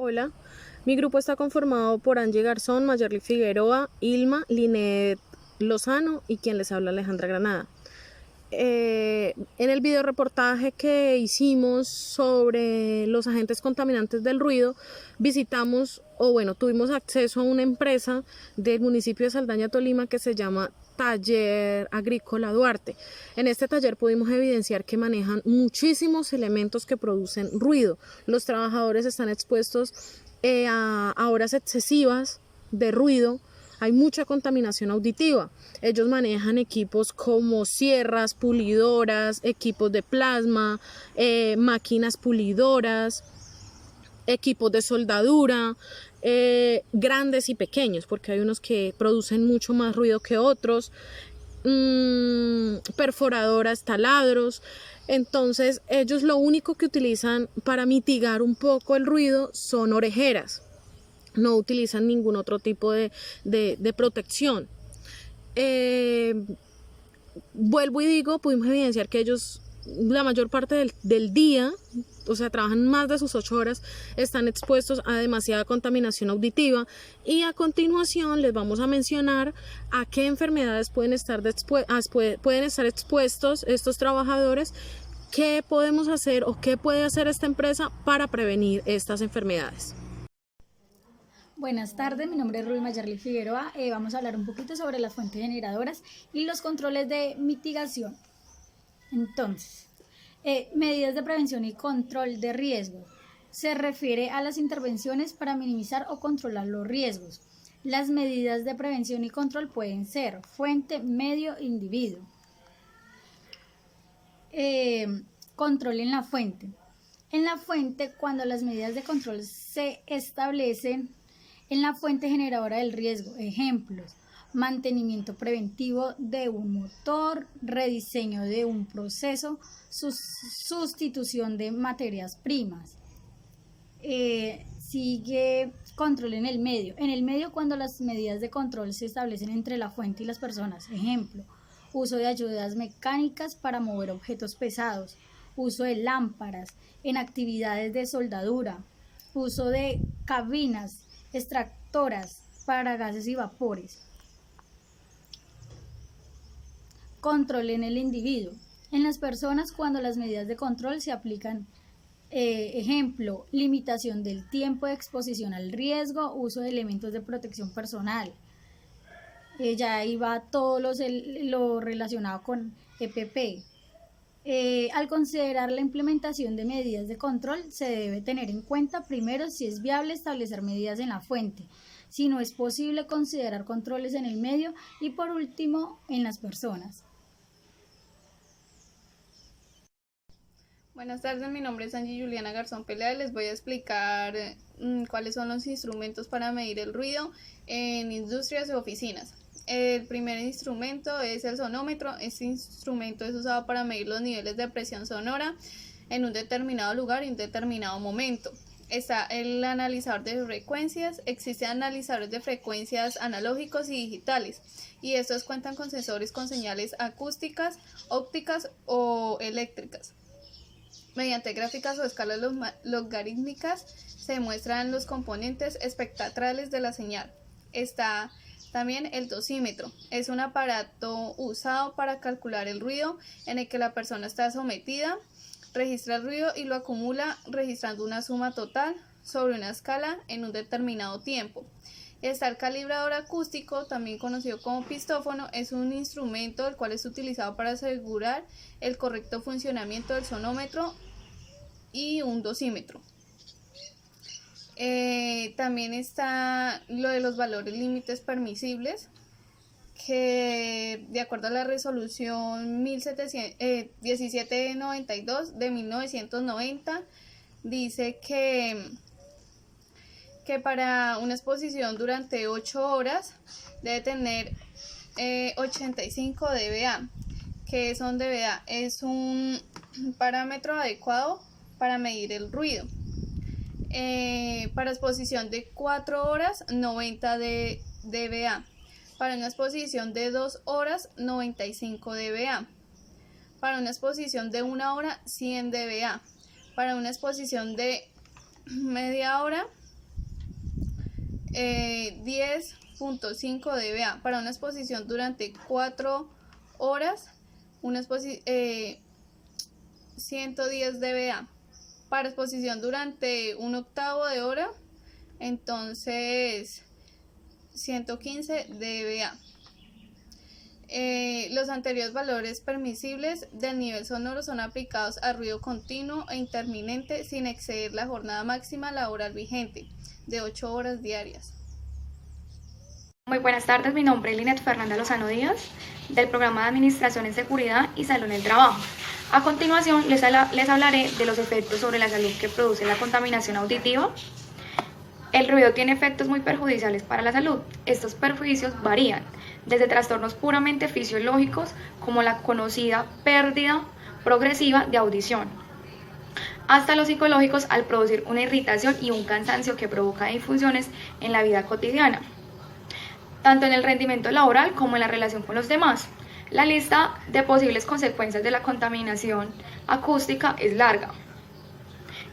Hola, mi grupo está conformado por Angie Garzón, Mayerly Figueroa, Ilma, Linet Lozano y quien les habla, Alejandra Granada. En el video reportaje que hicimos sobre los agentes contaminantes del ruido, tuvimos acceso a una empresa del municipio de Saldaña, Tolima, que se llama Taller Agrícola Duarte. En este taller pudimos evidenciar que manejan muchísimos elementos que producen ruido. Los trabajadores están expuestos a horas excesivas de ruido. Hay mucha contaminación auditiva. Ellos manejan equipos como sierras, pulidoras, equipos de plasma, máquinas pulidoras, equipos de soldadura, grandes y pequeños, porque hay unos que producen mucho más ruido que otros, perforadoras, taladros. Entonces ellos lo único que utilizan para mitigar un poco el ruido son orejeras. No utilizan ningún otro tipo de protección. Vuelvo y digo, pudimos evidenciar que ellos la mayor parte del día, o sea, trabajan más de sus 8 horas, están expuestos a demasiada contaminación auditiva, y a continuación les vamos a mencionar a qué enfermedades pueden estar expuestos estos trabajadores, qué podemos hacer o qué puede hacer esta empresa para prevenir estas enfermedades. Buenas tardes, mi nombre es Ruy Mayerly Figueroa. Vamos a hablar un poquito sobre las fuentes generadoras y los controles de mitigación. Entonces, medidas de prevención y control de riesgo. Se refiere a las intervenciones para minimizar o controlar los riesgos. Las medidas de prevención y control pueden ser fuente, medio, individuo. Control en la fuente. En la fuente, cuando las medidas de control se establecen en la fuente generadora del riesgo, ejemplos: mantenimiento preventivo de un motor, rediseño de un proceso, sustitución de materias primas. Sigue control en el medio. En el medio, cuando las medidas de control se establecen entre la fuente y las personas, ejemplo: uso de ayudas mecánicas para mover objetos pesados, uso de lámparas en actividades de soldadura, uso de cabinas extractoras para gases y vapores. Control en el individuo. En las personas, cuando las medidas de control se aplican, ejemplo: limitación del tiempo de exposición al riesgo, uso de elementos de protección personal. Ya ahí va todo lo relacionado con EPP. Al considerar la implementación de medidas de control, se debe tener en cuenta primero si es viable establecer medidas en la fuente, si no es posible considerar controles en el medio, y por último en las personas. Buenas tardes, mi nombre es Angie Juliana Garzón Pelea y les voy a explicar cuáles son los instrumentos para medir el ruido en industrias o oficinas. El primer instrumento es el sonómetro. Este instrumento es usado para medir los niveles de presión sonora en un determinado lugar y un determinado momento. Está el analizador de frecuencias. Existen analizadores de frecuencias analógicos y digitales, y estos cuentan con sensores con señales acústicas, ópticas o eléctricas. Mediante gráficas o escalas logarítmicas se muestran los componentes espectrales de la señal. Está también el dosímetro. Es un aparato usado para calcular el ruido en el que la persona está sometida. Registra el ruido y lo acumula registrando una suma total sobre una escala en un determinado tiempo. Está el calibrador acústico, también conocido como pistófono. Es un instrumento el cual es utilizado para asegurar el correcto funcionamiento del sonómetro y un dosímetro. También está lo de los valores límites permisibles, que de acuerdo a la resolución 1792 de 1990 dice que para una exposición durante 8 horas debe tener 85 dBA. ¿Qué son dBA? Es un parámetro adecuado para medir el ruido. Para exposición de 4 horas, 90 dBA. Para una exposición de 2 horas, 95 dBA. Para una exposición de 1 hora, 100 dBA. Para una exposición de media hora, 10.5 dBA. Para una exposición durante 4 horas, 110 dBA. Para exposición durante un octavo de hora, entonces 115 dBA. Los anteriores valores permisibles del nivel sonoro son aplicados a ruido continuo e intermitente sin exceder la jornada máxima laboral vigente de 8 horas diarias. Muy buenas tardes, mi nombre es Linet Fernanda Lozano Díaz, del programa de Administración en Seguridad y Salud en el Trabajo. A continuación les hablaré de los efectos sobre la salud que produce la contaminación auditiva. El ruido tiene efectos muy perjudiciales para la salud. Estos perjuicios varían desde trastornos puramente fisiológicos como la conocida pérdida progresiva de audición, hasta los psicológicos al producir una irritación y un cansancio que provoca disfunciones en la vida cotidiana, tanto en el rendimiento laboral como en la relación con los demás. La lista de posibles consecuencias de la contaminación acústica es larga.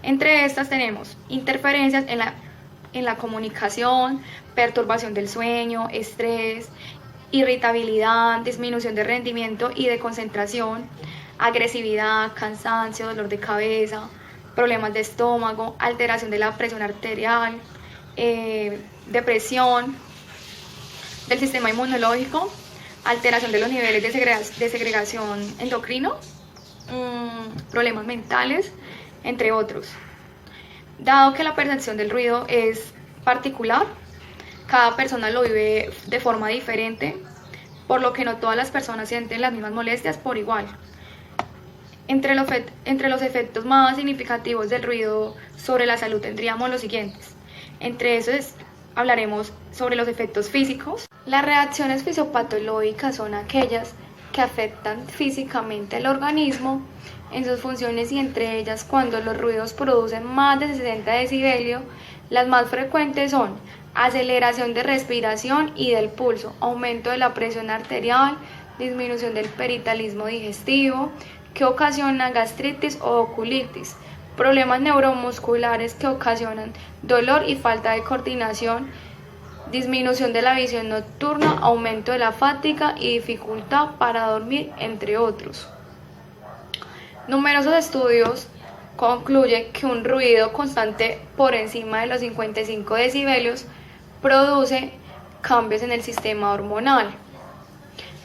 Entre estas tenemos interferencias en la comunicación, perturbación del sueño, estrés, irritabilidad, disminución de rendimiento y de concentración, agresividad, cansancio, dolor de cabeza, problemas de estómago, alteración de la presión arterial, depresión del sistema inmunológico, alteración de los niveles de segregación endocrino, problemas mentales, entre otros. Dado que la percepción del ruido es particular, cada persona lo vive de forma diferente, por lo que no todas las personas sienten las mismas molestias por igual. Entre los efectos más significativos del ruido sobre la salud tendríamos los siguientes. Entre esos hablaremos sobre los efectos físicos. Las reacciones fisiopatológicas son aquellas que afectan físicamente al organismo en sus funciones, y entre ellas cuando los ruidos producen más de 60 decibelios, las más frecuentes son aceleración de respiración y del pulso, aumento de la presión arterial, disminución del peritalismo digestivo, que ocasiona gastritis o oculitis, problemas neuromusculares que ocasionan dolor y falta de coordinación, disminución de la visión nocturna, aumento de la fatiga y dificultad para dormir, entre otros. Numerosos estudios concluyen que un ruido constante por encima de los 55 decibelios produce cambios en el sistema hormonal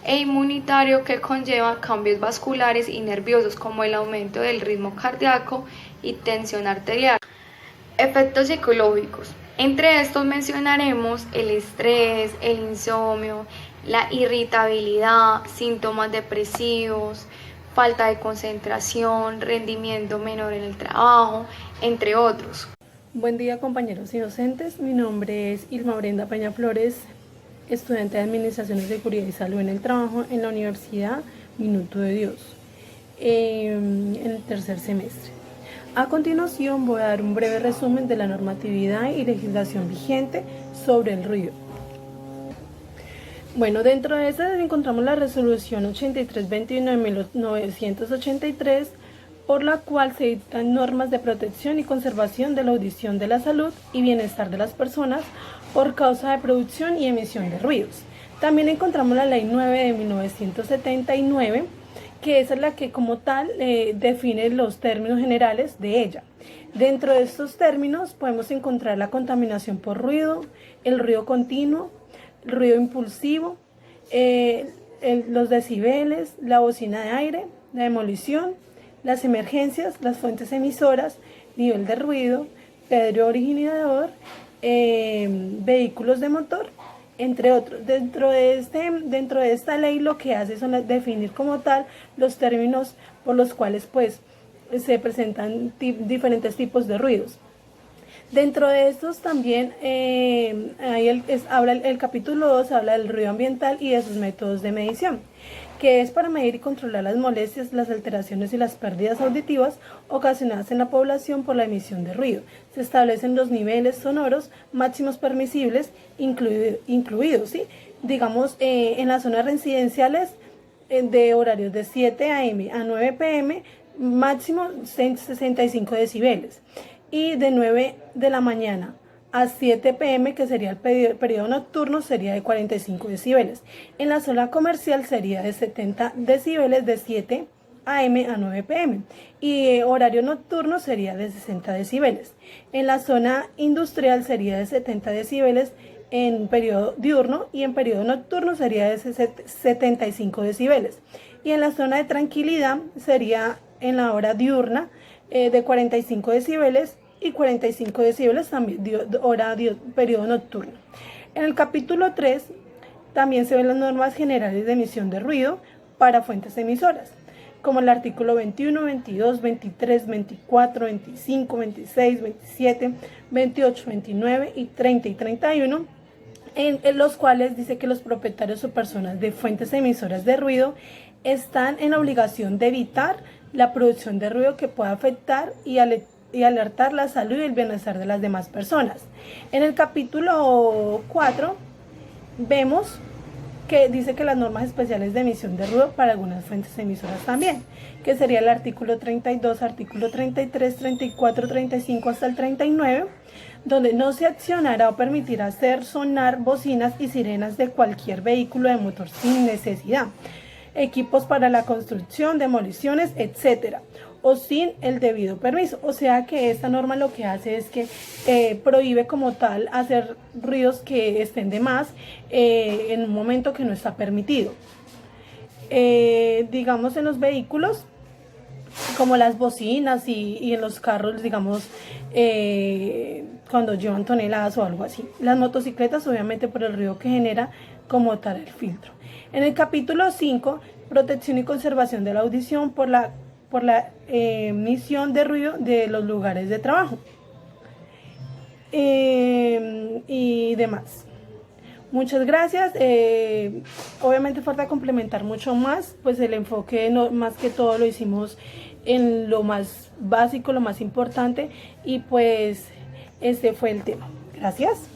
e inmunitario que conlleva cambios vasculares y nerviosos como el aumento del ritmo cardíaco y tensión arterial. Efectos psicológicos. Entre estos mencionaremos el estrés, el insomnio, la irritabilidad, síntomas depresivos, falta de concentración, rendimiento menor en el trabajo, entre otros. Buen día, compañeros y docentes. Mi nombre es Irma Brenda Peña Flores, estudiante de Administración de Seguridad y Salud en el Trabajo en la Universidad Minuto de Dios, en el tercer semestre. A continuación voy a dar un breve resumen de la normatividad y legislación vigente sobre el ruido. Bueno, dentro de esta encontramos la resolución 8329/1983, por la cual se dictan normas de protección y conservación de la audición, de la salud y bienestar de las personas por causa de producción y emisión de ruidos. También encontramos la Ley 9 de 1979, que esa es la que como tal define los términos generales de ella. Dentro de estos términos podemos encontrar la contaminación por ruido, el ruido continuo, el ruido impulsivo, los decibeles, la bocina de aire, la demolición, las emergencias, las fuentes emisoras, nivel de ruido, pedro originador, vehículos de motor, entre otros. Dentro de esta ley lo que hace son definir como tal los términos por los cuales pues se presentan diferentes tipos de ruidos. Dentro de estos también habla el capítulo 2, habla del ruido ambiental y de sus métodos de medición, que es para medir y controlar las molestias, las alteraciones y las pérdidas auditivas ocasionadas en la población por la emisión de ruido. Se establecen los niveles sonoros máximos permisibles, incluidos, ¿sí? Digamos, en las zonas residenciales de horarios de 7 a.m. a 9 p.m., máximo 65 decibeles. Y de 9 de la mañana a 7 p.m., que sería el periodo nocturno, sería de 45 decibeles. En la zona comercial sería de 70 decibeles de 7 a.m. a 9 p.m. y horario nocturno sería de 60 decibeles. En la zona industrial sería de 70 decibeles en periodo diurno y en periodo nocturno sería de 75 decibeles. Y en la zona de tranquilidad sería en la hora diurna de 45 decibeles y 45 decibeles también periodo nocturno. En el capítulo 3 también se ven las normas generales de emisión de ruido para fuentes emisoras, como el artículo 21, 22, 23, 24, 25, 26, 27, 28, 29 y 30 y 31, en los cuales dice que los propietarios o personas de fuentes emisoras de ruido están en obligación de evitar la producción de ruido que pueda afectar y alertar la salud y el bienestar de las demás personas. En el capítulo 4 vemos que dice que las normas especiales de emisión de ruido para algunas fuentes emisoras también, que sería el artículo 32, artículo 33, 34, 35 hasta el 39, donde no se accionará o permitirá hacer sonar bocinas y sirenas de cualquier vehículo de motor sin necesidad, equipos para la construcción, demoliciones, etcétera, o sin el debido permiso. O sea que esta norma lo que hace es que prohíbe como tal hacer ruidos que estén de más en un momento que no está permitido. Digamos en los vehículos, como las bocinas y en los carros, digamos, cuando llevan toneladas o algo así. Las motocicletas, obviamente, por el ruido que genera como tal el filtro. En el capítulo 5, protección y conservación de la audición por la emisión de ruido de los lugares de trabajo y demás. Muchas gracias. Obviamente falta complementar mucho más, pues el enfoque más que todo lo hicimos en lo más básico, lo más importante, y pues este fue el tema. Gracias.